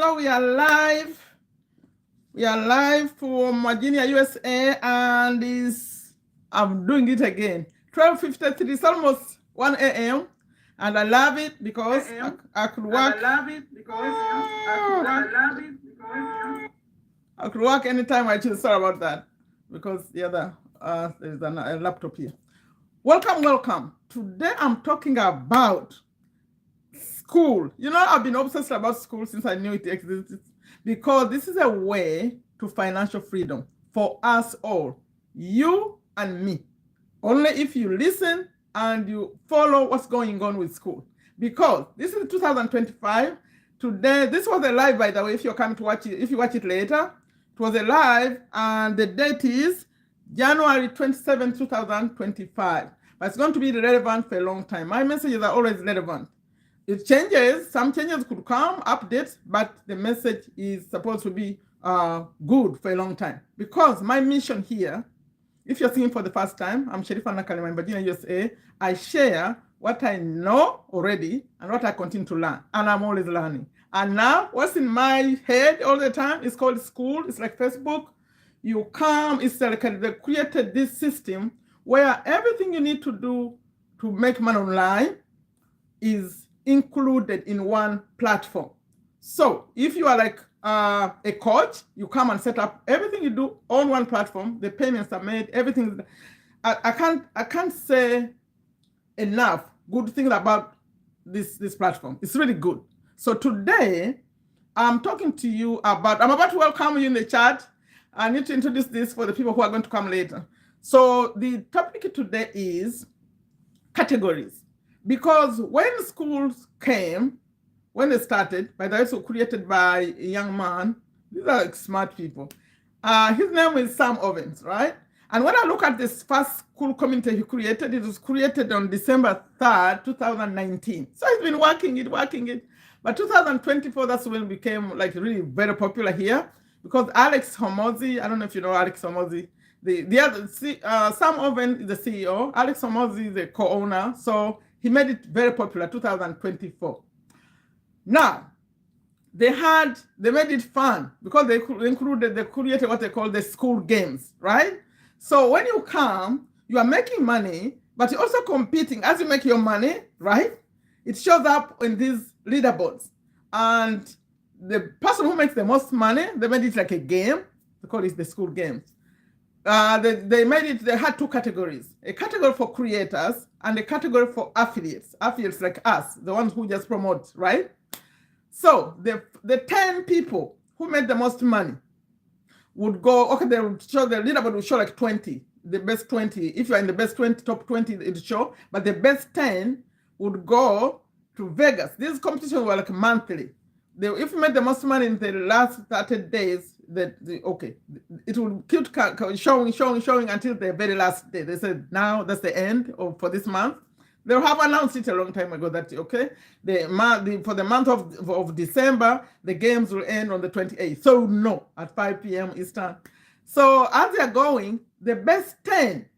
hello. We are live. We are live from Virginia, USA, and I'm doing it again. 12:53. It's almost 1 a.m. and I love it because I could work. I could work anytime I choose. Sorry about that, because there's a laptop here. Welcome. Today I'm talking about school. You know, I've been obsessed about school since I knew it existed, because this is a way to financial freedom for us all, you and me. Only if you listen and you follow what's going on with school. Because this is 2025. Today, this was a live, by the way, if you're coming to watch it, if you watch it later, it was a live, and the date is January 27, 2025. But it's going to be relevant for a long time. My messages are always relevant. It changes, some changes could come, updates, but the message is supposed to be good for a long time. Because my mission here, if you're seeing for the first time, I'm Sherifa Nakalema in Virginia, USA. I share what I know already and what I continue to learn. And I'm always learning. And now, what's in my head all the time is called school. It's like Facebook. You come, it's like they created this system where everything you need to do to make money online is included in one platform. So if you are like a coach, you come and set up everything you do on one platform. The payments are made. Everything. I can't say enough good things about this platform. It's really good. So today I'm talking to you about. I'm about to welcome you in the chat. I need to introduce this for the people who are going to come later. So the topic today is categories. Because when schools came, when they started, by the way, so created by a young man, these are like smart people. His name is Sam Ovens, right? And when I look at this first school community he created, it was created on December 3rd, 2019. So he's been working it. But 2024, that's when it became like really very popular here. Because Alex Hormozi, I don't know if you know Alex Hormozi, the other, Sam Oven is the CEO, Alex Hormozi is the co-owner. So he made it very popular, 2024. Now, they made it fun because they created what they call the Skool Games, right? So when you come, you are making money, but you're also competing. As you make your money, right? It shows up in these leaderboards. And the person who makes the most money, they made it like a game. They call it the Skool Games. They had two categories, a category for creators and a category for affiliates like us, the ones who just promote, right? So the 10 people who made the most money would go, okay, they would show, the leaderboard would show like 20, the best 20. If you're in the best 20, top 20, it would show, but the best 10 would go to Vegas. These competitions were like monthly. If you made the most money in the last 30 days, it will keep showing until the very last day. They said now that's the end for this month. They have announced it a long time ago that for the month of December, the games will end on the 28th. So no, at 5 p.m. Eastern. So as they're going, the best 10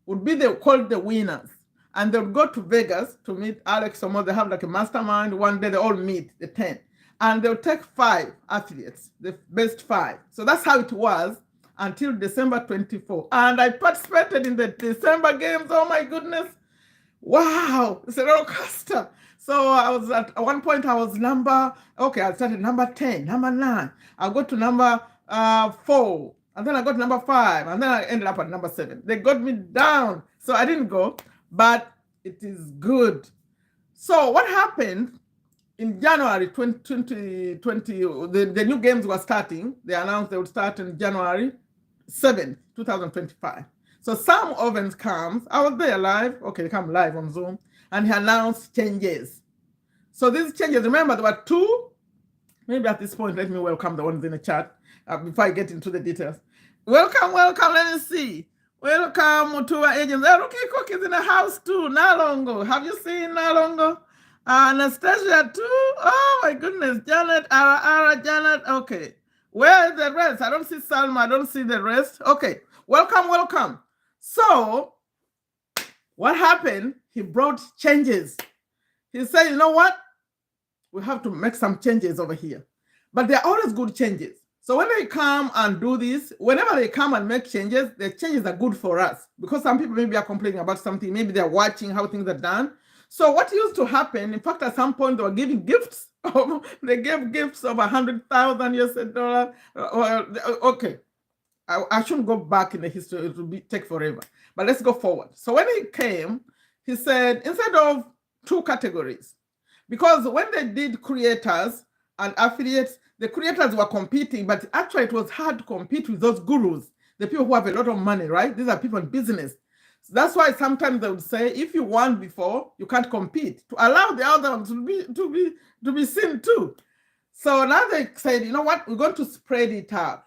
would be called the winners. And they'll go to Vegas to meet Alex Somo. They have like a mastermind. One day they all meet, the 10. And they'll take 5 affiliates, the best 5. So that's how it was until December 24. And I participated in the December games. Oh my goodness. Wow. It's a roller coaster. So I was at one point, I started number 10, number 9. I'll go to number 4. And then I got to number 5. And then I ended up at number 7. They got me down. So I didn't go, but it is good. So what happened? In January 2020, the new games were starting. They announced they would start in January 7th, 2025. So Sam Ovens comes. I was there live. Okay, they come live on Zoom. And he announced changes. So these changes, remember, there were 2. Maybe at this point, let me welcome the ones in the chat before I get into the details. Welcome. Let me see. Welcome to our agents. Rookie Cook is in the house too. Nalongo. Have you seen Nalongo? Anastasia too. Oh my goodness. Janet, Ara, Janet. Okay. Where is the rest? I don't see Salma. I don't see the rest. Okay. Welcome. So what happened? He brought changes. He said, you know what? We have to make some changes over here. but they're always good changes. So when they come and do this, whenever they come and make changes, the changes are good for us because some people maybe are complaining about something. Maybe they're watching how things are done. So what used to happen, in fact, at some point they were giving gifts. They gave gifts of 100,000 US dollars. Okay, I shouldn't go back in the history. It will take forever. But let's go forward. So when he came, he said, instead of 2 categories, because when they did creators and affiliates, the creators were competing, but actually it was hard to compete with those gurus, the people who have a lot of money, right? These are people in business. So that's why sometimes they would say, if you won before, you can't compete, to allow the other ones to be seen too. So now they said, you know what, we're going to spread it out.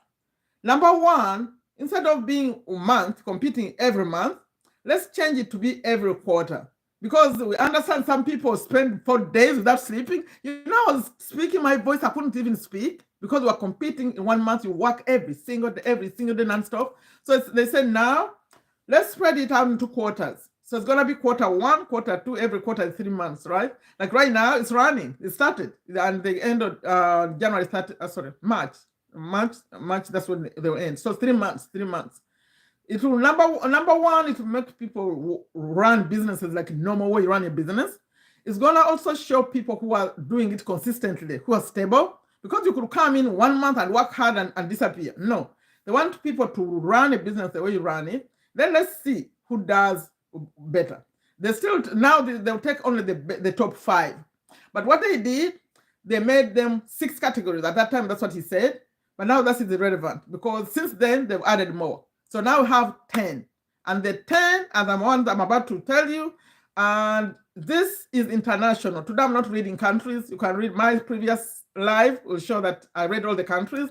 Number one, instead of being a month, competing every month, let's change it to be every quarter. Because we understand some people spend 4 days without sleeping. You know, I was speaking my voice, I couldn't even speak because we're competing in 1 month. You work every single day nonstop. So they said now, let's spread it out into quarters. So it's going to be quarter 1, quarter 2, every quarter is 3 months, right? Like right now, it's running. It started. And the end of January started, March, that's when they will end. So 3 months. It will number one, it will make people run businesses like a normal way you run a business. It's gonna also show people who are doing it consistently, who are stable, because you could come in 1 month and work hard and disappear. No, they want people to run a business the way you run it. Then let's see who does better. They'll take only the top 5. But what they did, they made them 6 categories. At that time, that's what he said. But now that is irrelevant because since then they've added more. So now we have 10. And the 10 are the ones I'm about to tell you. And this is international. Today I'm not reading countries. You can read my previous live. Will show that I read all the countries.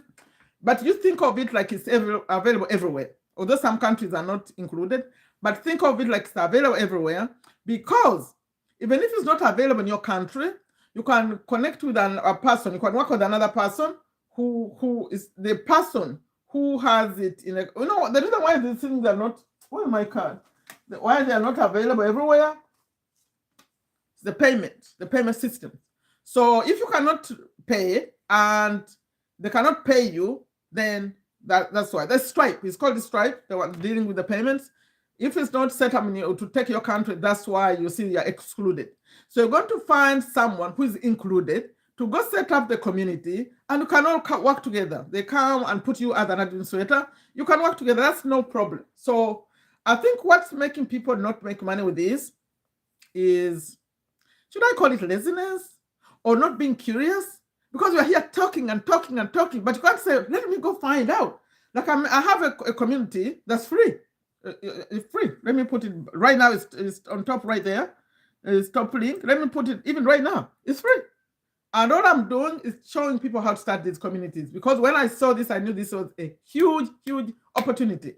But you think of it like it's available everywhere. Although some countries are not included. But think of it like it's available everywhere. Because even if it's not available in your country, you can connect with a person. You can work with another person who is the person who has it in a, you know, the reason why these things are not, where my card? Why they are not available everywhere? It's the payment system. So if you cannot pay and they cannot pay you, then that's why. That's Stripe. It's called the Stripe. They were dealing with the payments. If it's not set up to take your country, that's why you see you're excluded. So you're going to find someone who is included to go set up the community, and you can all work together. They come and put you as an administrator. You can work together. That's no problem. So I think what's making people not make money with this is, should I call it laziness or not being curious? Because we're here talking and talking and talking, but you can't say, let me go find out. Like I have a community that's free. It's free. Let me put it right now. It's on top right there. It's top link. Let me put it even right now. It's free. And all I'm doing is showing people how to start these communities. Because when I saw this, I knew this was a huge, huge opportunity.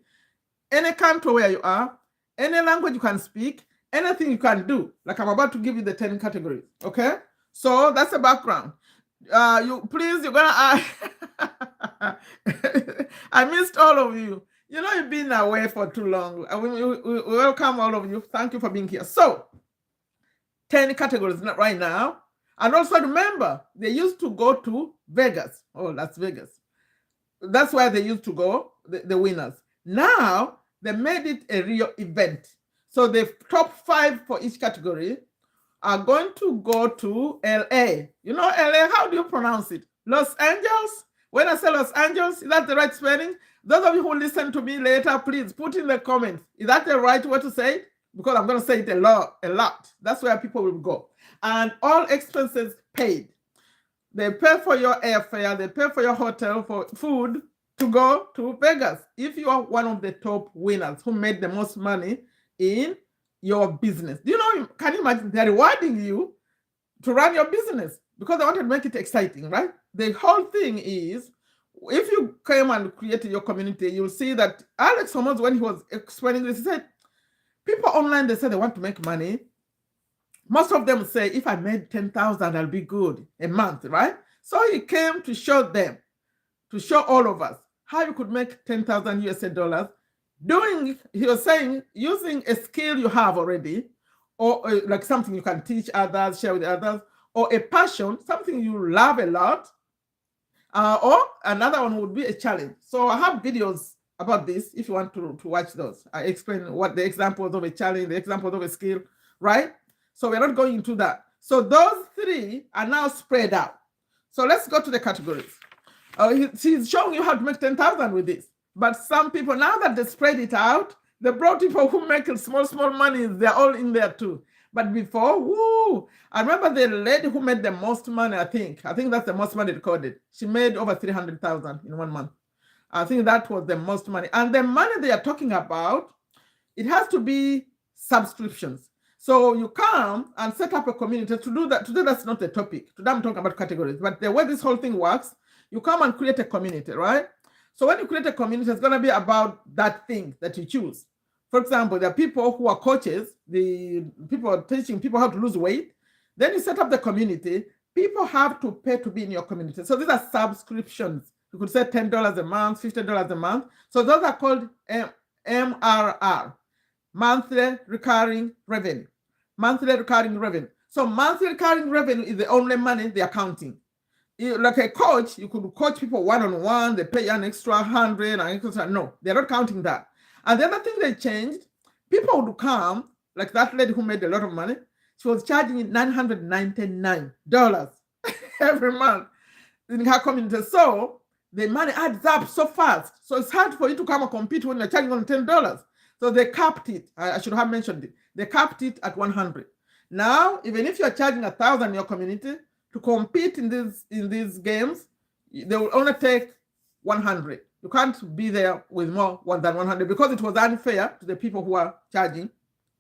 Any country where you are, any language you can speak, anything you can do. Like I'm about to give you the 10 categories. Okay? So that's the background. You're gonna I missed all of you. You know, you've been away for too long. We welcome all of you. Thank you for being here. So 10 categories right now. And also remember, they used to go to Vegas. Oh, Las Vegas. That's where they used to go, the winners. Now, they made it a real event. So the top 5 for each category are going to go to LA. You know LA, how do you pronounce it? Los Angeles? When I say Los Angeles, is that the right spelling? Those of you who listen to me later, please put in the comments. Is that the right way to say it? Because I'm going to say it a lot. That's where people will go. And all expenses paid. They pay for your airfare, they pay for your hotel, for food to go to Vegas. If you are one of the top winners who made the most money in your business. Do you know, can you imagine they're rewarding you to run your business because they want to make it exciting, right? The whole thing is, if you came and created your community, you'll see that Alex Hormozi, when he was explaining this, he said, people online, they say they want to make money. Most of them say, if I made 10,000, I'll be good a month, right? So he came to show them, to show all of us how you could make 10,000 USA dollars he was saying, using a skill you have already, or like something you can teach others, share with others, or a passion, something you love a lot, Or another one would be a challenge. So I have videos about this if you want to watch those. I explain what the examples of a challenge, the examples of a skill, right? So we're not going into that. So those three are now spread out. So let's go to the categories. She's showing you how to make 10,000 with this. But some people, now that they spread it out, they brought people who make small money, they're all in there too. But before, woo, I remember the lady who made the most money, I think that's the most money recorded. She made over 300,000 in 1 month. I think that was the most money. And the money they are talking about, it has to be subscriptions. So you come and set up a community to do that. Today, that's not the topic. Today, I'm talking about categories. But the way this whole thing works, you come and create a community, right? So when you create a community, it's going to be about that thing that you choose. For example, there are people who are coaches, the people are teaching people how to lose weight. Then you set up the community. People have to pay to be in your community. So these are subscriptions. You could say $10 a month, $50 a month. So those are called MRR, monthly recurring revenue. Monthly recurring revenue. So monthly recurring revenue is the only money they are counting. Like a coach, you could coach people one-on-one, they pay you an extra 100, an extra, no, they're not counting that. And the other thing they changed, people would come, like that lady who made a lot of money, she was charging $999 every month in her community. So the money adds up so fast. So it's hard for you to come and compete when you're charging on $10. So they capped it. I should have mentioned it. They capped it at 100. Now, even if you're charging 1,000 in your community, to compete in these games, they will only take 100. You can't be there with more than 100 because it was unfair to the people who are charging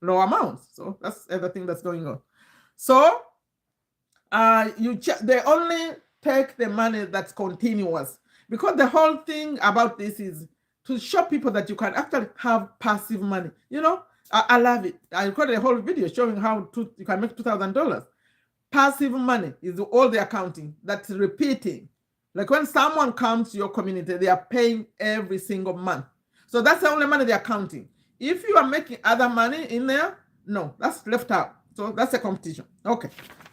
low amounts. So that's everything that's going on. So they only take the money that's continuous, because the whole thing about this is to show people that you can actually have passive money. You know, I love it. I recorded a whole video showing how you can make $2,000. Passive money is all the accounting that's repeating. Like when someone comes to your community, they are paying every single month. So that's the only money they are counting. If you are making other money in there, no, that's left out. So that's a competition. Okay,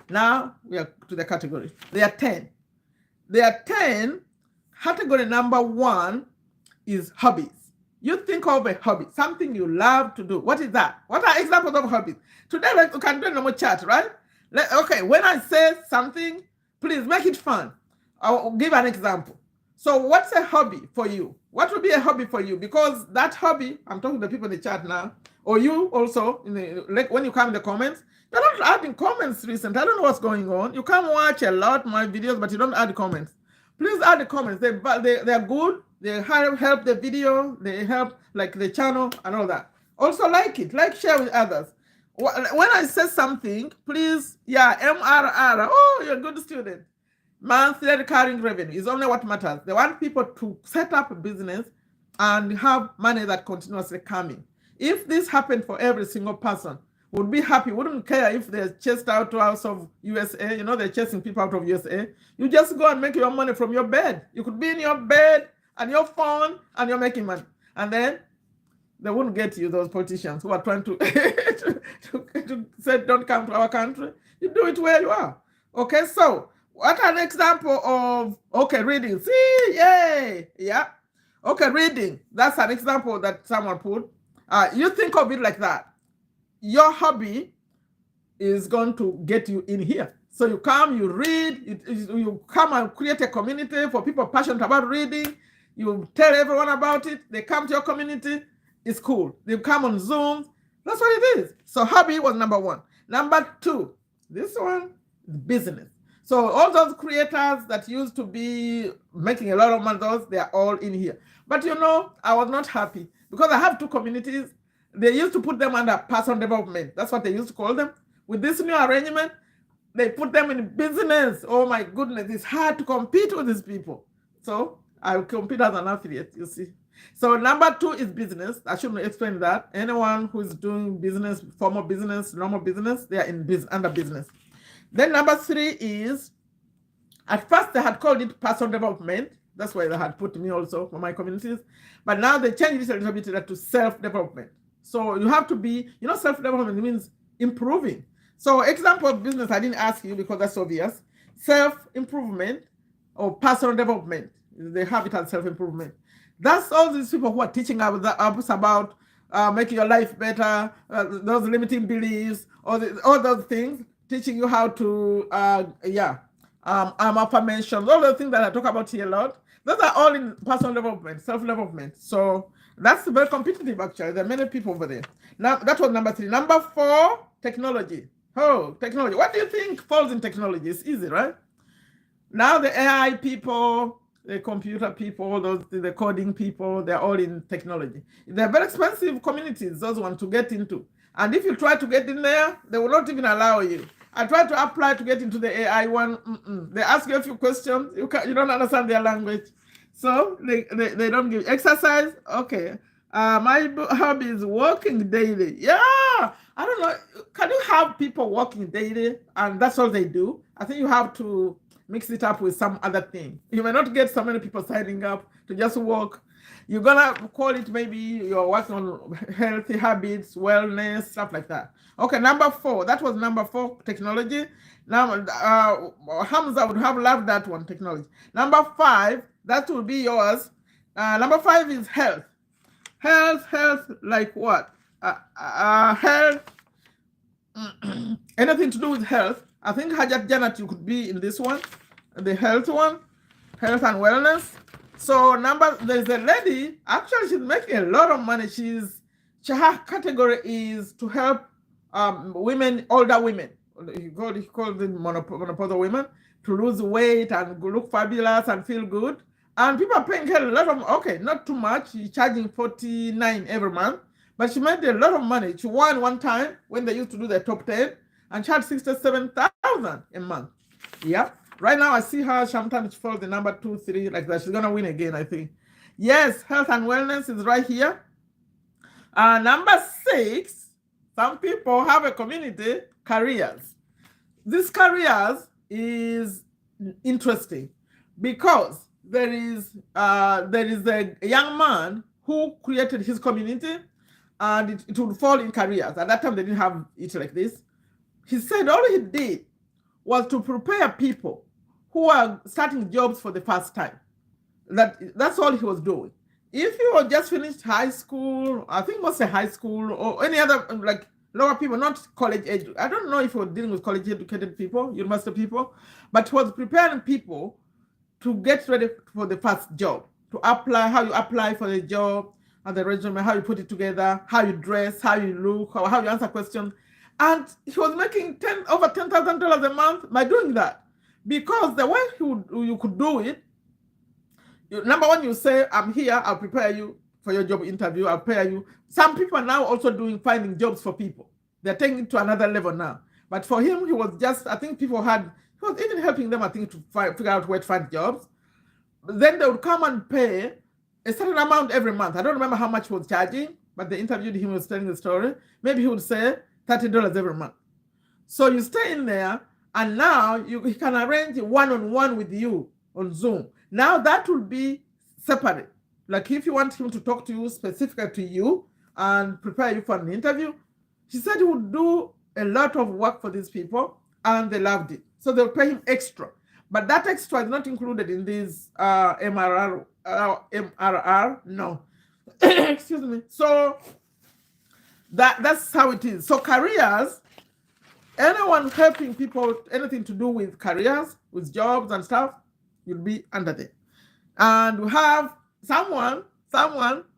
now we are to the category. There are 10. There are 10. Category number 1 is hobbies. You think of a hobby, something you love to do. What is that? What are examples of hobbies? Today, like, you can do a normal chat, right? Okay, when I say something, please make it fun. I'll give an example. So what's a hobby for you? What would be a hobby for you? Because that hobby, I'm talking to people in the chat now, or you also, like when you come in the comments, you're not adding comments recently. I don't know what's going on. You can watch a lot of my videos, but you don't add comments. Please add the comments. They're good. They help the video. They help like the channel and all that. Also like it. Share with others. When I say something, please, MRR. Oh, you're a good student. Monthly recurring revenue is only what matters. They want people to set up a business and have money that continuously coming. If this happened for every single person, would be happy. Wouldn't care if they're chased out of USA. You know, they're chasing people out of USA. You just go and make your money from your bed. You could be in your bed and your phone and you're making money. And then they wouldn't get you, those politicians who are trying to, to say, don't come to our country. You do it where you are. Okay, so what an example of, reading. See, yay, yeah. Okay, reading. That's an example that someone put. You think of it like that. Your hobby is going to get you in here. So you come, you read, you come and create a community for people passionate about reading. You tell everyone about it. They come to your community. It's cool. They come on Zoom. That's what it is. So hobby was number 1. Number 2, this one is business. So all those creators that used to be making a lot of money, they are all in here. But you know, I was not happy because I have 2 communities. They used to put them under personal development. That's what they used to call them. With this new arrangement, they put them in business. Oh my goodness, it's hard to compete with these people. So I will compete as an affiliate, you see. So number 2 is business. I shouldn't explain that. Anyone who is doing business, formal business, normal business, they are in under business. Then number 3 is, at first they had called it personal development. That's why they had put me also for my communities. But now they changed it a little bit to self-development. So you have to be, self-development means improving. So example of business, I didn't ask you because that's obvious. Self-improvement. or personal development. They have it as self-improvement. That's all these people who are teaching us about making your life better, those limiting beliefs, all those things, teaching you how to, affirmations, all the things that I talk about here a lot. Those are all in personal development, self-development. So that's very competitive, actually. There are many people over there. Now, that was number 3. Number 4, technology. Oh, technology. What do you think falls in technology? It's easy, right? Now the AI people, the computer people, the coding people, they're all in technology. They're very expensive communities, those ones to get into. And if you try to get in there, they will not even allow you. I tried to apply to get into the AI one. They ask you a few questions. You don't understand their language. So they don't give exercise. Okay. My hobby is walking daily. Yeah. I don't know. Can you have people walking daily and that's all they do? I think you have to mix it up with some other thing. You may not get so many people signing up to just walk. You're gonna call it, maybe you're working on healthy habits, wellness, stuff like that. Okay, number 4. That was number 4, technology. Now, Hamza would have loved that one, technology. Number 5, that will be yours. Number 5 is health. Health, like what? Health, anything to do with health. I think Hajat Janat, you could be in this one, the health one, health and wellness. So there's a lady, actually she's making a lot of money. Her category is to help women, older women. You call them menopausal women, to lose weight and look fabulous and feel good. And people are paying her a lot of, okay, not too much. She's charging $49 every month, but she made a lot of money. She won one time when they used to do the top 10 and charged $67,000 a month. Yeah. Right now I see her, sometimes she falls the number 2, 3, like that. She's going to win again, I think. Yes, health and wellness is right here. Number 6, some people have a community, careers. This careers is interesting because there is a young man who created his community and it would fall in careers. At that time, they didn't have it like this. He said all he did was to prepare people who are starting jobs for the first time. That's all he was doing. If you had just finished high school, I think mostly high school or any other like lower people, not college age. I don't know if he was dealing with college educated people, university people, but he was preparing people to get ready for the first job, to apply, how you apply for the job, and the resume, how you put it together, how you dress, how you look, how you answer questions. And he was making over $10,000 a month by doing that. Because the way you could do it, number one, you say, I'm here, I'll prepare you for your job interview, I'll prepare you. Some people are now also finding jobs for people. They're taking it to another level now. But for him, he was just, I think he was even helping them, I think, to figure out where to find jobs. Then they would come and pay a certain amount every month. I don't remember how much he was charging, but they interviewed him, he was telling the story. Maybe he would say $30 every month. So you stay in there, and now he can arrange one-on-one with you on Zoom. Now that will be separate. Like if you want him to talk to you specifically to you and prepare you for an interview, he said he would do a lot of work for these people, and they loved it. So they'll pay him extra. But that extra is not included in this MRR, no. Excuse me. So that's how it is. So careers, anyone helping people, anything to do with careers, with jobs and stuff, you'll be under there. And we have someone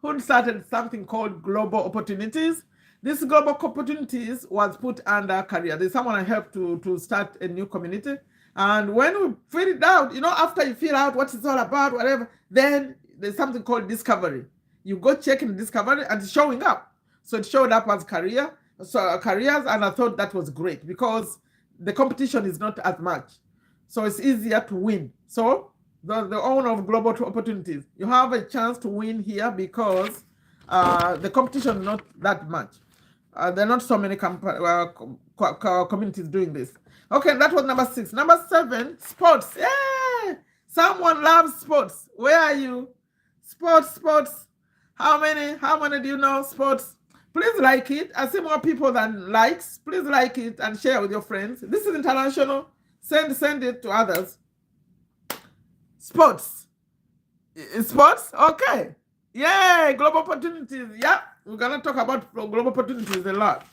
who started something called Global Opportunities. This Global Opportunities was put under career. There's someone I helped to start a new community. And when we figured it out, after you figure out what it's all about, whatever, then there's something called discovery. You go check in discovery and it's showing up. So it showed up as careers, and I thought that was great because the competition is not as much. So it's easier to win. So the owner of Global Opportunities, you have a chance to win here because the competition is not that much. There are not so many communities doing this. Okay, that was number 6. Number 7, sports. Yeah, someone loves sports. Where are you? Sports. How many do you know sports? Please like it. I see more people than likes. Please like it and share with your friends. This is international. Send it to others. Sports. Sports? Okay. Yay, global opportunities. Yeah, we're going to talk about global opportunities a lot.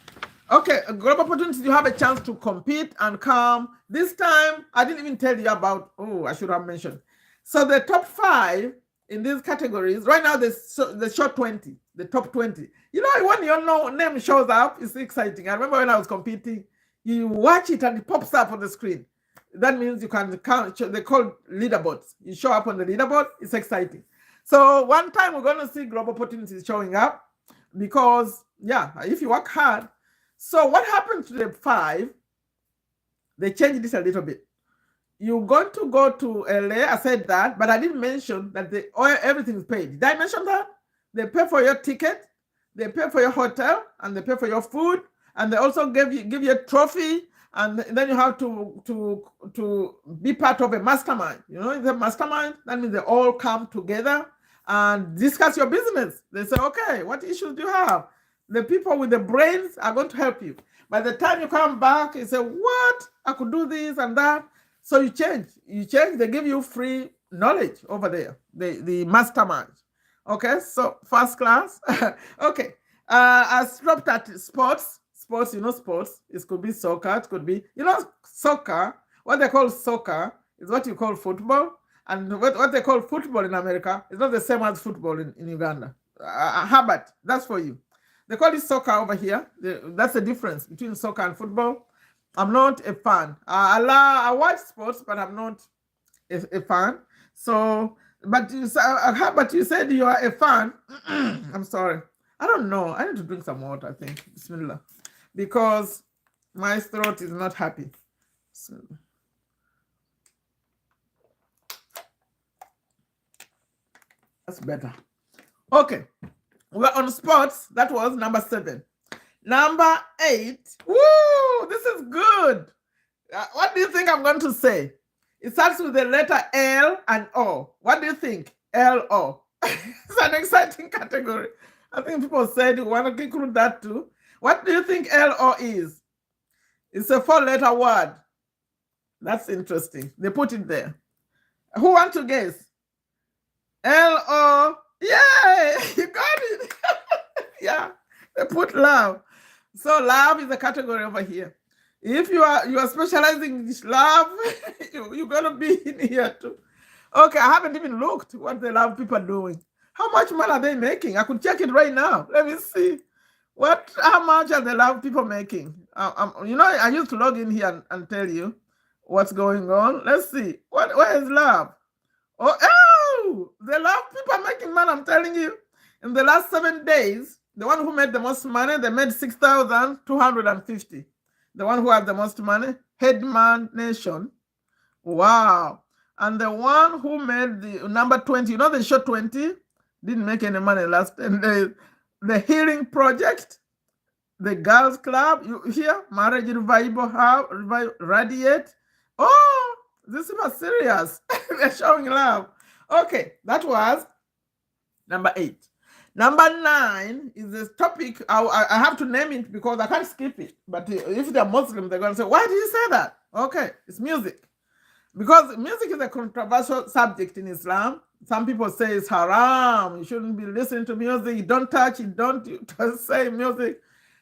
Okay, global opportunities, you have a chance to compete and come. This time, I didn't even tell you about, I should have mentioned. So the top 5 in these categories, right now, the short 20, the top 20. You know, when your name shows up, it's exciting. I remember when I was competing, you watch it and it pops up on the screen. That means you can count, they call leaderboards. You show up on the leaderboard, it's exciting. So one time we're going to see global opportunities showing up because, yeah, if you work hard. So what happened to the 5? They changed this a little bit. You're going to go to LA. I said that, but I didn't mention that everything is paid. Did I mention that? They pay for your ticket, they pay for your hotel, and they pay for your food, and they also give you a trophy, and then you have to be part of a mastermind. You know, the mastermind, that means they all come together and discuss your business. They say, okay, what issues do you have? The people with the brains are going to help you. By the time you come back, you say, what? I could do this and that. So you change. They give you free knowledge over there, the mastermind. Okay, so first class. Okay, I stopped at sports. Sports, you know, sports. It could be soccer. It could be, you know, soccer. What they call soccer is what you call football. And what they call football in America is not the same as football in Uganda. Herbert, that's for you. They call it soccer over here. That's the difference between soccer and football. I'm not a fan. I watch sports, but I'm not a fan. So, but you said you are a fan. I'm sorry. I don't know. I need to drink some water, I think. Bismillah. Because my throat is not happy. So. That's better. Okay. We're on sports. That was number 7. Number 8. Woo! This is good. What do you think I'm going to say? It starts with the letter L and O. What do you think? L-O. It's an exciting category. I think people said you want to include that too. What do you think L-O is? It's a 4-letter word. That's interesting. They put it there. Who wants to guess? L-O. Yay! You got it. Yeah, they put love. So love is a category over here. If you are specializing in this love, you're gonna be in here too. Okay, I haven't even looked what the love people are doing. How much money are they making? I could check it right now. Let me see. How much are the love people making? You know, I used to log in here and tell you what's going on. Let's see. Where is love? Oh, the love people are making money, I'm telling you. In the last 7 days, the one who made the most money, they made 6,250. The one who had the most money, Headman Nation. Wow. And the one who made the number 20, you know the show 20? Didn't make any money last 10 days. The Healing Project, the Girls Club, you hear? Marriage Revival, Radiate. Oh, this is serious. They're showing love. Okay, that was number 8. Number 9 is this topic. I have to name it because I can't skip it. But if they're Muslim, they're going to say, why did you say that? Okay, it's music. Because music is a controversial subject in Islam. Some people say it's haram. You shouldn't be listening to music. You don't touch it. Don't say music.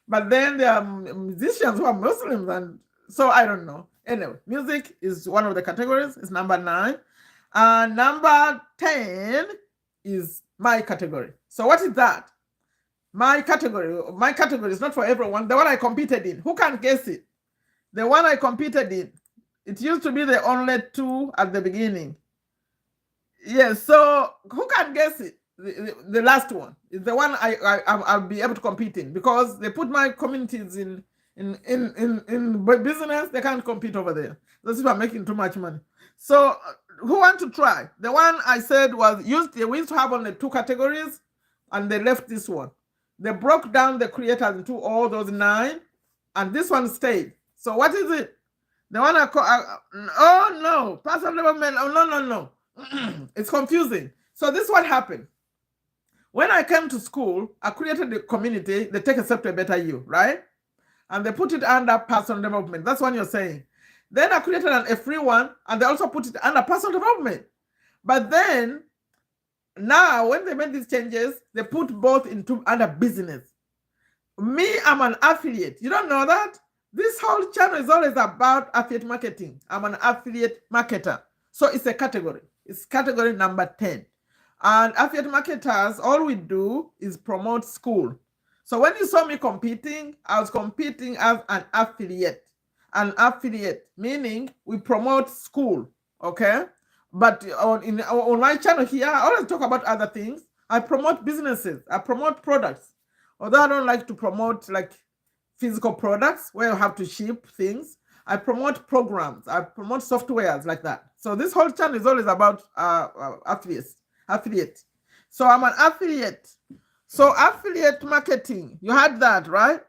But then there are musicians who are Muslims. And so I don't know. Anyway, music is one of the categories. It's number 9. Number 10 is my category. So what is that? My category. My category is not for everyone. The one I competed in. Who can guess it? The one I competed in. It used to be the only 2 at the beginning. Yes. So who can guess it? The last one is the one I'll be able to compete in because they put my communities in business. They can't compete over there. Those people are making too much money. So who want to try? The one I said was we used to have only 2 categories and they left this one. They broke down the creators into all those 9 and this one stayed. So what is it? The one I call, oh no, personal development, oh no. It's confusing. So this is what happened. When I came to school, I created the community, they take a step to a better you, right? And they put it under personal development. That's what you're saying. Then I created a free one, and they also put it under personal development. But then now when they made these changes, they put both into under business. Me, I'm an affiliate. You don't know that? This whole channel is always about affiliate marketing. I'm an affiliate marketer. So it's a category. It's category number 10. And affiliate marketers, all we do is promote school. So when you saw me competing, I was competing as an affiliate. An affiliate, meaning we promote school, okay? But on my channel here, I always talk about other things. I promote businesses. I promote products. Although I don't like to promote like physical products where you have to ship things, I promote programs. I promote softwares like that. So this whole channel is always about affiliate. So I'm an affiliate. So affiliate marketing, you had that, right?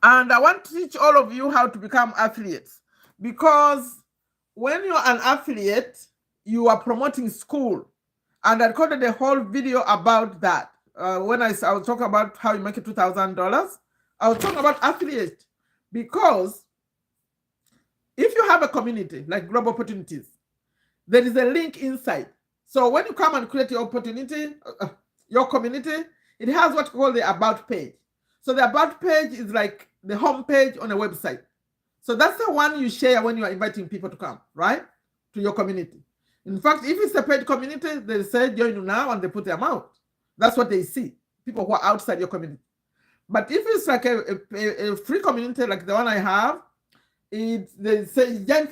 And I want to teach all of you how to become affiliates, because when you're an affiliate, you are promoting school. And I recorded a whole video about that. When I was talking about how you make it $2,000, I was talking about affiliate, because if you have a community like Global Opportunities, there is a link inside. So when you come and create your opportunity, your community, it has what you call the About page. So the About page is like the home page on a website. So that's the one you share when you are inviting people to come, right? To your community. In fact, if it's a paid community, they say join now and they put the amount. That's what they see, people who are outside your community. But if it's like a free community like the one I have, they say join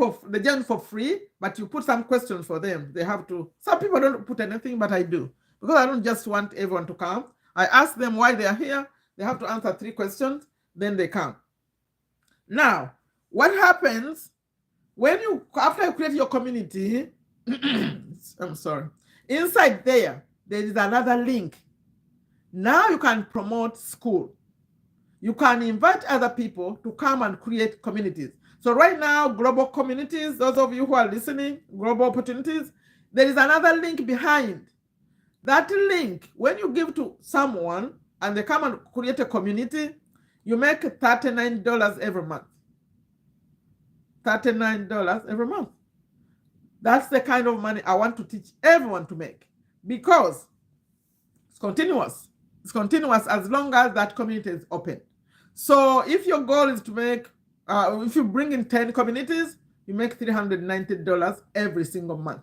for free, but you put some questions for them. They have to, some people don't put anything, but I do. Because I don't just want everyone to come. I ask them why they are here. They have to answer 3 questions, then they come. Now, what happens when after you create your community, I'm sorry, inside there is another link. Now you can promote school. You can invite other people to come and create communities. So right now, global communities, those of you who are listening, global opportunities, there is another link behind. That link, when you give to someone and they come and create a community, you make $39 every month. $39 every month. That's the kind of money I want to teach everyone to make, because it's continuous. It's continuous as long as that community is open. So if your goal is to make, if you bring in 10 communities, you make $390 every single month.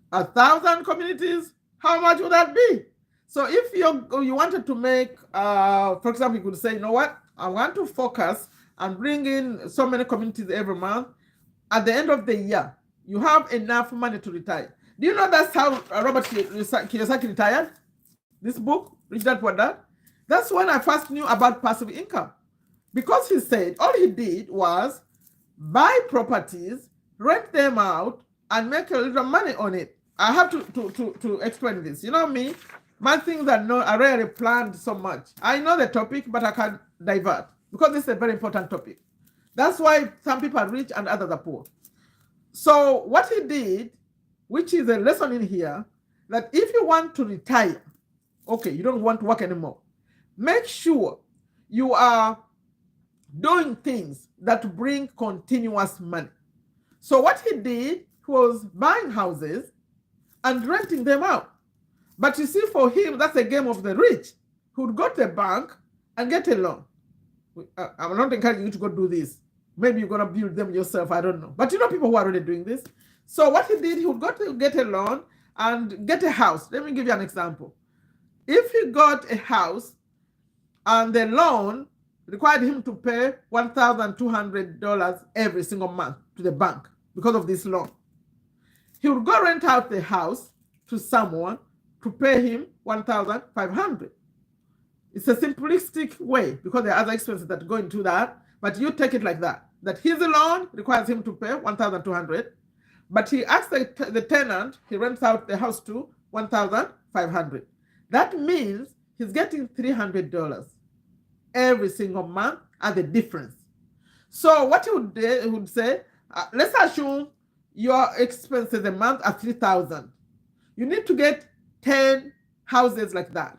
1,000 communities, how much would that be? So if you wanted to make, for example, you could say, you know what, I want to focus and bring in so many communities every month. At the end of the year, you have enough money to retire. Do you know that's how Robert Kiyosaki retired? This book, Rich Dad Poor Dad? That's when I first knew about passive income. Because he said all he did was buy properties, rent them out, and make a little money on it. I have to explain this. You know me, my things are rarely planned so much. I know the topic, but I can divert because this is a very important topic. That's why some people are rich and others are poor. So what he did, which is a lesson in here, that if you want to retire, okay, you don't want to work anymore, make sure you are doing things that bring continuous money. So what he did was buying houses and renting them out. But you see, for him, that's a game of the rich who would go to a bank and get a loan. I'm not encouraging you to go do this. Maybe you're going to build them yourself, I don't know. But you know people who are already doing this. So what he did, he would go to get a loan and get a house. Let me give you an example. If he got a house and the loan required him to pay $1,200 every single month to the bank because of this loan, he would go rent out the house to someone to pay him $1,500. It's a simplistic way because there are other expenses that go into that, but you take it like that. That his loan requires him to pay $1,200, but he asks the tenant he rents out the house to $1,500. That means he's getting $300 every single month as the difference. So what he would say, let's assume your expenses a month are $3,000. You need to get 10 houses like that.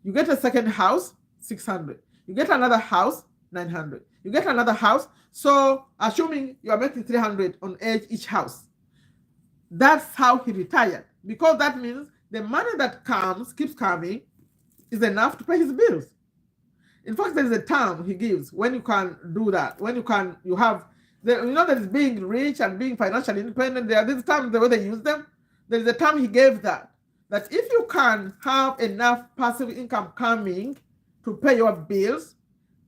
You get a second house, $600. You get another house, $900. You get another house. So assuming you are making $300 on each house, That's how he retired. Because that means the money that keeps coming, is enough to pay his bills. In fact, there is a term he gives when you can do that. When you have, there is being rich and being financially independent. There are these terms, the way they use them. There is a term he gave that if you can have enough passive income coming to pay your bills,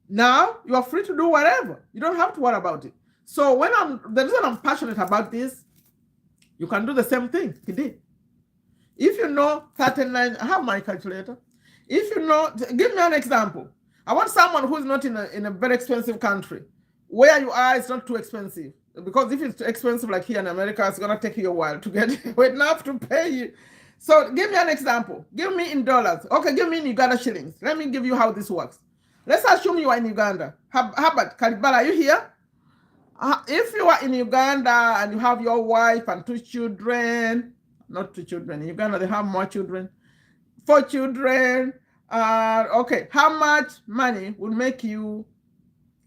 now you are free to do whatever. You don't have to worry about it. So the reason I'm passionate about this, you can do the same thing he did. If you know 39, I have my calculator. If you know, give me an example. I want someone who is not in a very expensive country. Where you are, it's not too expensive. Because if it's too expensive, like here in America, it's going to take you a while to get enough to pay you. So give me an example. Give me in dollars. Okay, give me in Uganda shillings. Let me give you how this works. Let's assume you are in Uganda. How about Kalibala, are you here? If you are in Uganda and you have your wife and 2 children, not 2 children, in Uganda they have more children, 4 children, okay, how much money will make you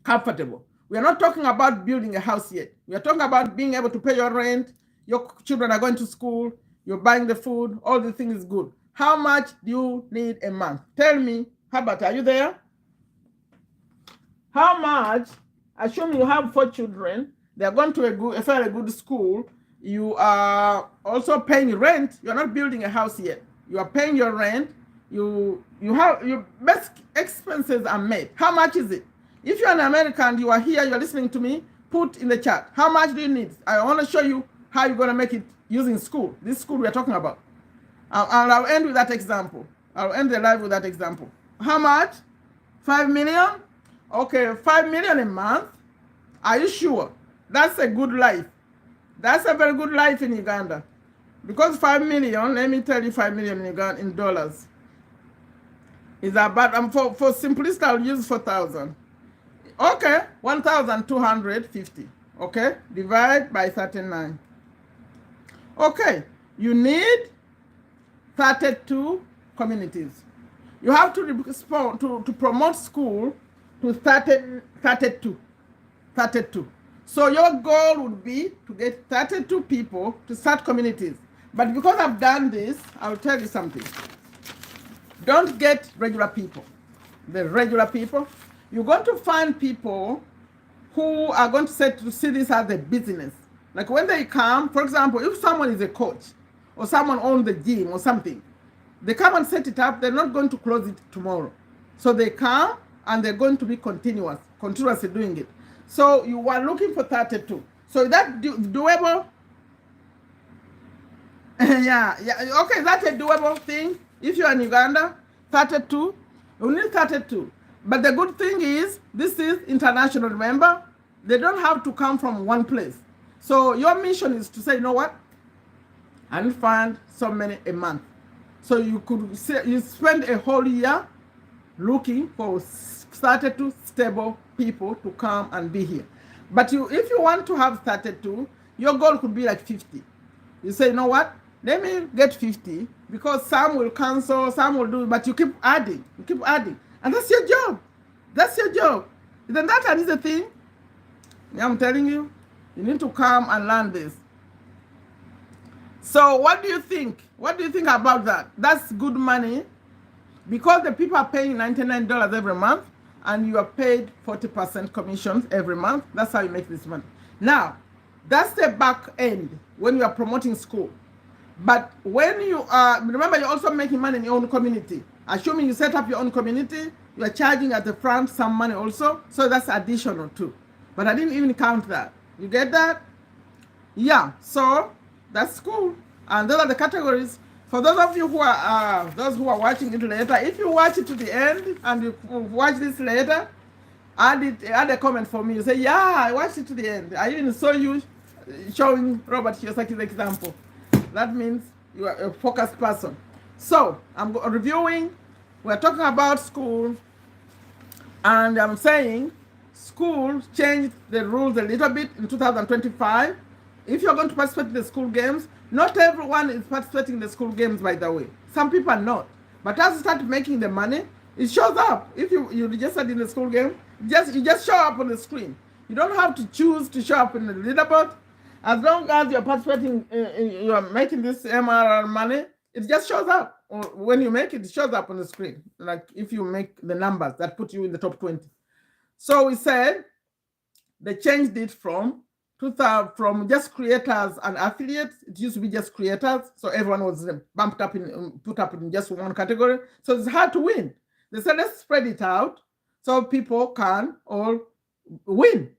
comfortable? We are not talking about building a house yet. We are talking about being able to pay your rent, your children are going to school, you're buying the food, all the things is good. How much do you need a month? Tell me, Herbert, are you there? How much, assume you have 4 children, they're going to a fairly good school, you are also paying rent, you're not building a house yet. You are paying your rent, you have your best expenses are made. How much is it? If you're an American, you are here, you're listening to me, put in the chat. How much do you need? I want to show you how you're going to make it using school. This school we're talking about. And I'll end with that example. I'll end the live with that example. How much? 5 million? Okay, 5 million a month. Are you sure? That's a good life. That's a very good life in Uganda. Because 5 million, let me tell you 5 million in Uganda in dollars. Is about, for simplicity, I'll use 4,000. Okay, 1,250. Okay, divide by 39. Okay, you need 32 communities. You have to respond to promote school to 32. So your goal would be to get 32 people to start communities. But because I've done this, I'll tell you something. Don't get regular people. The regular people, you're going to find people who are going to see this as a business. Like when they come, for example, if someone is a coach or someone owns the gym or something, they come and set it up, they're not going to close it tomorrow. So they come and they're going to be continuously doing it. So you are looking for 32. So is that doable? yeah. Okay, that's a doable thing. If you're in Uganda, 32, you need 32. But the good thing is, this is international, remember? They don't have to come from one place. So your mission is to say, you know what? I'll find so many a month. So you could say, you spend a whole year looking for 32 stable people to come and be here. But if you want to have 32, your goal could be like 50. You say, you know what? Let me get 50 because some will cancel, some will do, but you keep adding, And that's your job. That's your job. Isn't that an easy thing? Yeah, I'm telling you, you need to come and learn this. So what do you think? What do you think about that? That's good money because the people are paying $99 every month and you are paid 40% commissions every month. That's how you make this money. Now, that's the back end when you are promoting school. But when you are, remember, you're also making money in your own community. Assuming you set up your own community, you are charging at the front some money also. So that's additional too. But I didn't even count that. You get that? Yeah, so that's cool. And those are the categories. For those of you who are watching it later, if you watch it to the end and you watch this later, add a comment for me. You say, yeah, I watched it to the end. I even saw you showing Robert Kiyosaki's example. That means you are a focused person. So I'm reviewing. We're talking about school. And I'm saying school changed the rules a little bit in 2025. If you're going to participate in the school games, not everyone is participating in the school games, by the way. Some people are not. But as you start making the money, it shows up. If you registered in the school game, you just show up on the screen. You don't have to choose to show up in the leaderboard. As long as you're participating, you are making this MRR money, it just shows up. Or when you make it, it shows up on the screen. Like if you make the numbers that put you in the top 20. So we said they changed it from from just creators and affiliates. It used to be just creators, so everyone was bumped up in put up in just one category. So it's hard to win. They said let's spread it out so people can all win.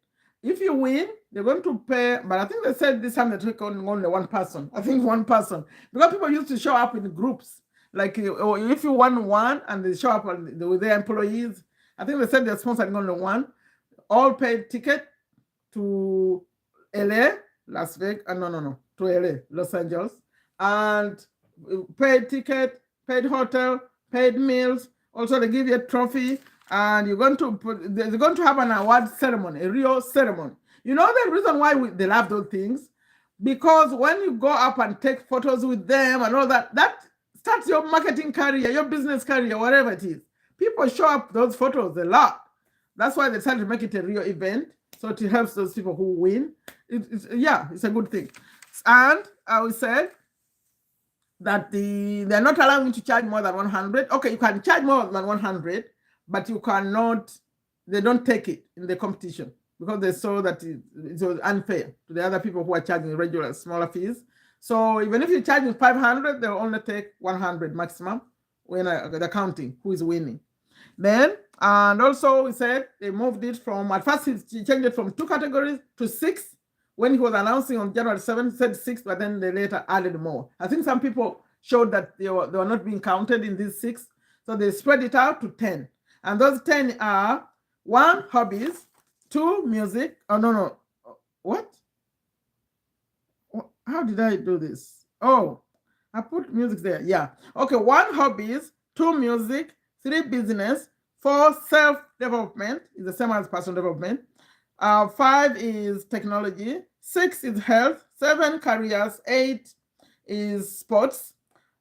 If you win, they're going to pay. But I think they said this time they took on only one person. I think one person, because people used to show up in groups. Like if you won one and they show up with their employees, I think they said they're sponsoring only one. All paid ticket to LA, Las Vegas, no, to LA, Los Angeles, and paid ticket, paid hotel, paid meals. Also, they give you a trophy, and they're going to have an award ceremony, a real ceremony. You know the reason why they love those things? Because when you go up and take photos with them and all that, that starts your marketing career, your business career, whatever it is. People show up those photos a lot. That's why they decided to make it a real event. So it helps those people who win. It's a good thing. And we said that they're not allowing you to charge more than 100. Okay, you can charge more than 100, but you cannot, they don't take it in the competition because they saw that it was unfair to the other people who are charging regular smaller fees. So even if you're charging 500, they'll only take 100 maximum when they're counting who is winning. Then, and also we said they moved it from, at first he changed it from 2 categories to 6. When he was announcing on January 7th, said 6, but then they later added more. I think some people showed that they were not being counted in these 6. So they spread it out to 10. And those 10 are 1, hobbies, 2, music. Oh, no. What? How did I do this? Oh, I put music there. Yeah. Okay, 1, hobbies, 2, music, 3, business, 4, self-development, is the same as personal development. 5 is technology, 6 is health, 7 careers, 8 is sports,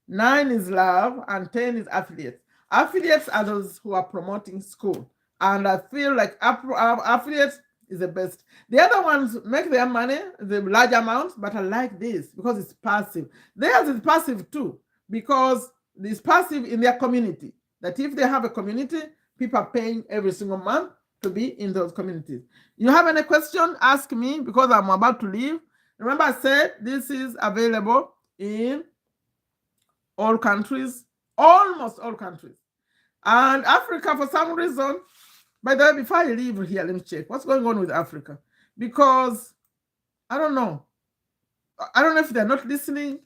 9 is love, and 10 is affiliates. Affiliates are those who are promoting school. And I feel like affiliates is the best. The other ones make their money, the large amounts, but I like this because it's passive. Theirs is passive too, because it's passive in their community. That if they have a community, people are paying every single month to be in those communities. You have any question, ask me, because I'm about to leave. Remember I said this is available in all countries, almost all countries. And Africa, for some reason, by the way, before I leave here, let me check what's going on with Africa. Because I don't know if they're not listening.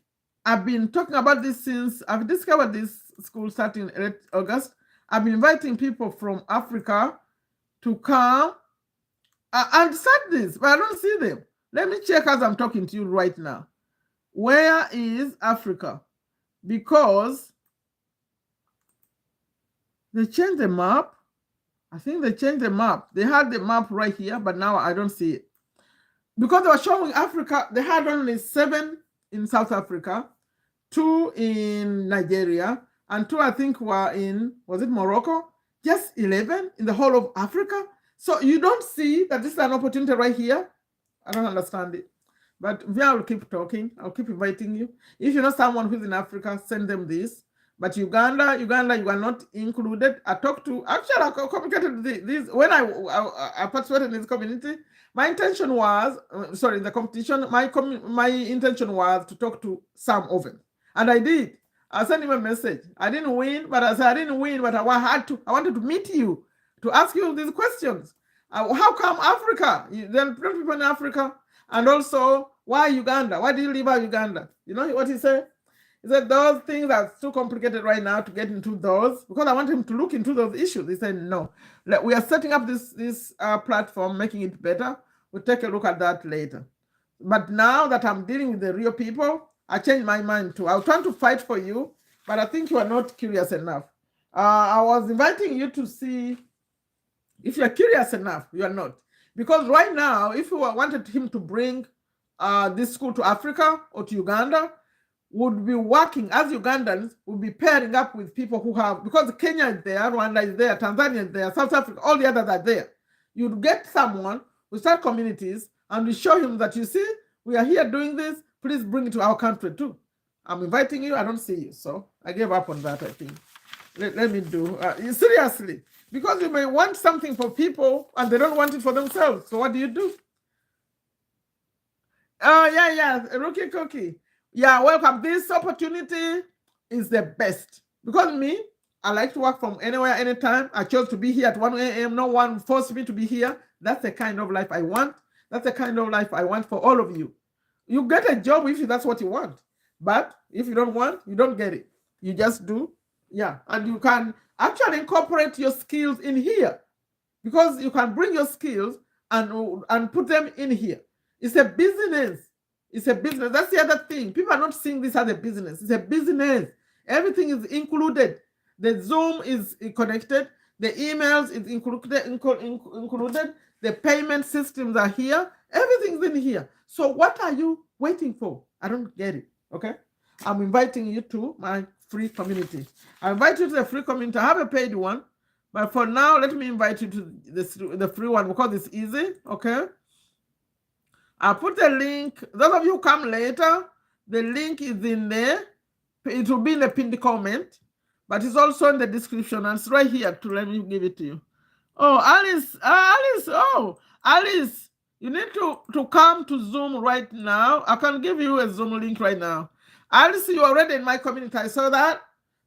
I've been talking about this since I've discovered this school starting in late August. I've been inviting people from Africa to come and start this, but I don't see them. Let me check as I'm talking to you right now. Where is Africa? Because they changed the map. I think they changed the map. They had the map right here, but now I don't see it. Because they were showing Africa, they had only 7 in South Africa, 2 in Nigeria, and 2 I think were in, was it Morocco? Just 11 in the whole of Africa. So you don't see that this is an opportunity right here. I don't understand it. But I will keep talking. I'll keep inviting you. If you know someone who's in Africa, send them this. But Uganda, you are not included. I communicated this when I participated in this community. My intention was, in the competition, my intention was to talk to some of them. And I did. I sent him a message. I didn't win, but I wanted to meet you, to ask you these questions. How come Africa? There are people in Africa. And also, why Uganda? Why do you leave out Uganda? You know what he said? He said those things are too complicated right now to get into those, because I want him to look into those issues. He said, no, we are setting up this platform, making it better. We'll take a look at that later. But now that I'm dealing with the real people, I changed my mind too. I was trying to fight for you, but I think you are not curious enough. I was inviting you to see if you're curious enough. You are not. Because right now, if you wanted him to bring this school to Africa or to Uganda, would be working as Ugandans, would be pairing up with people who have, because Kenya is there, Rwanda is there, Tanzania is there, South Africa, all the others are there. You'd get someone, we start communities, and we show him that, you see, We are here doing this. Please bring it to our country too. I'm inviting you. I don't see you. So I gave up on that, I think. Let me do. Seriously. Because you may want something for people and they don't want it for themselves. So what do? Oh, yeah. Rookie Cookie. Yeah, welcome. This opportunity is the best. Because me, I like to work from anywhere, anytime. I chose to be here at 1 a.m. No one forced me to be here. That's the kind of life I want. That's the kind of life I want for all of you. You get a job if that's what you want. But if you don't want, you don't get it. You just do. Yeah. And you can actually incorporate your skills in here. Because you can bring your skills and put them in here. It's a business. It's a business. That's the other thing. People are not seeing this as a business. It's a business. Everything is included. The Zoom is connected. The emails is included. The payment systems are here. Everything's in here. So what are you waiting for? I don't get it. Okay? I'm inviting you to my free community. I invite you to the free community. I have a paid one. But for now, let me invite you to the free one because it's easy, okay? I'll put a link. Those of you who come later, the link is in there. It will be in the pinned comment, but it's also in the description. And it's right here to let me give it to you. Oh, Alice, you need to come to Zoom right now. I can give you a Zoom link right now. Alice, you're already in my community. I saw that.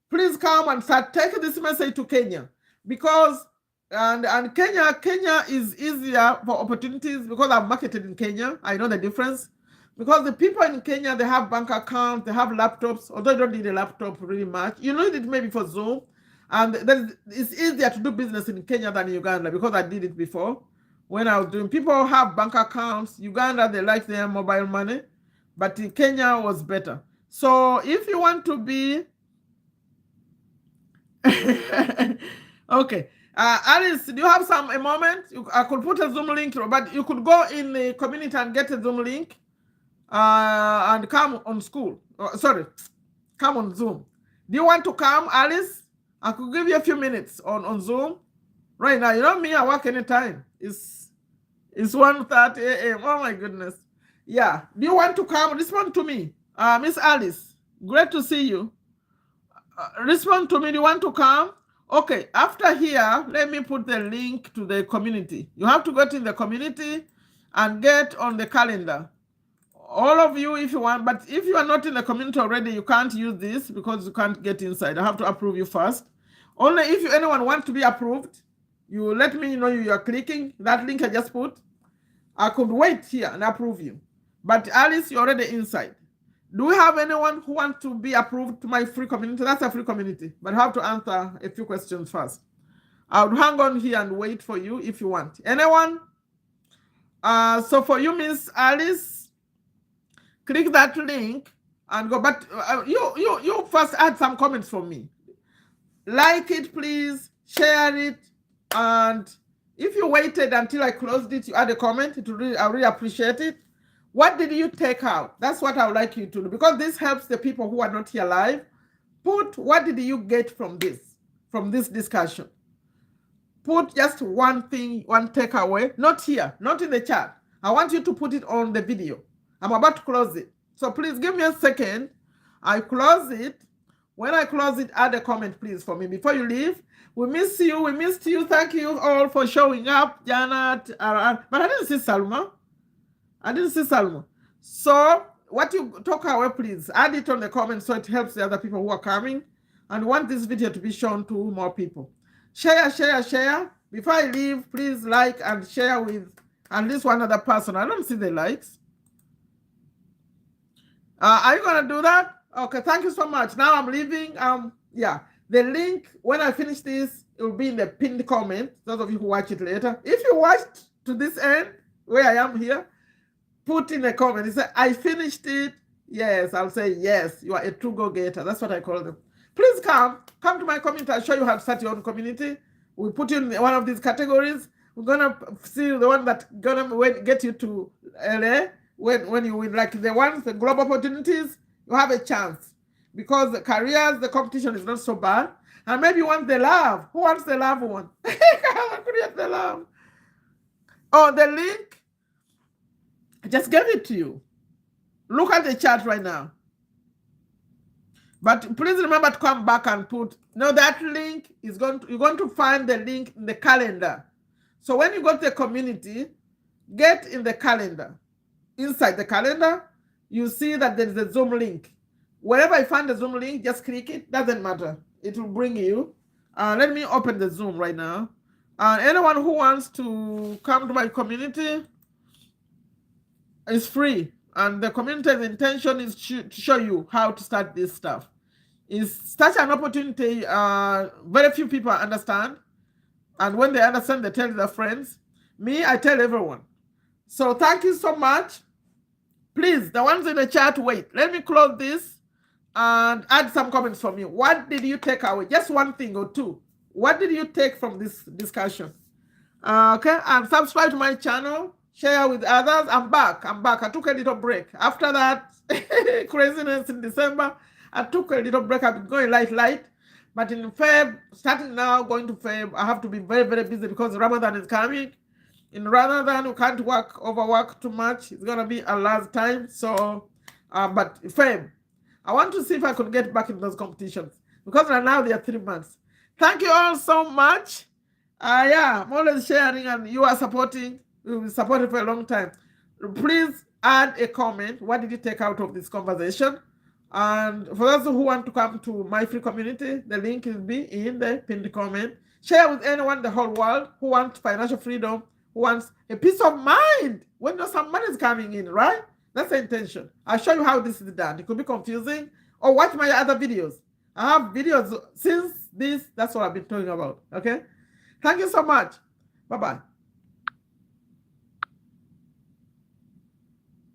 Please come and start taking this message to Kenya. Because and Kenya is easier for opportunities because I've marketed in Kenya. I know the difference. Because the people in Kenya, they have bank accounts, they have laptops, although you don't need a laptop really much. You need it maybe for Zoom. And it's easier to do business in Kenya than Uganda because I did it before. When I was doing, people have bank accounts. Uganda, they like their mobile money. But in Kenya was better. So if you want to be... Okay. Alice, do you have a moment? I could put a Zoom link, but you could go in the community and get a Zoom link and come on school. Come on Zoom. Do you want to come, Alice? I could give you a few minutes on Zoom. Right now, you know me, I work anytime. It's 1:30 a.m. Oh my goodness. Yeah. Do you want to come? Respond to me. Miss Alice, great to see you. Respond to me. Do you want to come? Okay, after here, let me put the link to the community. You have to go to the community and get on the calendar. All of you, if you want, but if you are not in the community already, you can't use this because you can't get inside. I have to approve you first. Only if anyone wants to be approved, you let me know you are clicking that link I just put. I could wait here and approve you. But Alice, you're already inside. Do we have anyone who wants to be approved to my free community? That's a free community, but I have to answer a few questions first. I'll hang on here and wait for you if you want. Anyone? So for you, Miss Alice, click that link and go. But you first add some comments for me. Like it, please. Share it. And if you waited until I closed it, you add a comment. I really appreciate it. What did you take out? That's what I would like you to do, because this helps the people who are not here live. Put what did you get from this discussion? Put just one thing, one takeaway, not here, not in the chat. I want you to put it on the video. I'm about to close it. So please give me a second. I close it. When I close it, add a comment, please, for me before you leave. We miss you. We missed you. Thank you all for showing up, Janet. But I didn't see Salma. So what you talk away, please add it on the comments so it helps the other people who are coming and want this video to be shown to more people. Share. Before I leave, please like and share with at least one other person. I don't see the likes. Are you gonna do that? Okay, thank you so much. Now I'm leaving. Yeah, the link when I finish this, it will be in the pinned comment. Those of you who watch it later, if you watched to this end where I am here, put in a comment. Say, I finished it. Yes, I'll say yes. You are a true go-getter. That's what I call them. Please come to my community. I'll show you how to start your own community. We'll put you in one of these categories. We're gonna see the one that's gonna get you to LA when you win, like the global opportunities. You have a chance because the careers, the competition is not so bad. And maybe you want the love. Who wants the love one? Create the love. Oh, the link. I just gave it to you. Look at the chat right now. But please remember to come back and put, that link is you're going to find the link in the calendar. So when you go to the community, get in the calendar. Inside the calendar, you see that there is a Zoom link. Wherever you find the Zoom link, just click it. Doesn't matter. It will bring you. Let me open the Zoom right now. Anyone who wants to come to my community is free. And the community's intention is to show you how to start this stuff. It's such an opportunity very few people understand. And when they understand, they tell their friends. Me, I tell everyone. So thank you so much. Please, the ones in the chat, wait. Let me close this and add some comments from you. What did you take away? Just one thing or two. What did you take from this discussion? Okay, and subscribe to my channel. Share with others. I'm back. I took a little break. After that craziness in December, I took a little break. I've been going light. But in Feb, starting now, going to Feb, I have to be very, very busy because Ramadan is coming. In Ramadan, we can't overwork too much. It's going to be a last time. So, but Feb, I want to see if I could get back in those competitions. Because right now, they are 3 months. Thank you all so much. I'm always sharing and you are supporting. We've been supporting for a long time. Please add a comment. What did you take out of this conversation? And for those who want to come to my free community, the link will be in the pinned comment. Share with anyone in the whole world who wants financial freedom, who wants a peace of mind when there's some money is coming in, right? That's the intention. I'll show you how this is done. It could be confusing. Or watch my other videos. I have videos since this. That's what I've been talking about. Okay? Thank you so much. Bye-bye.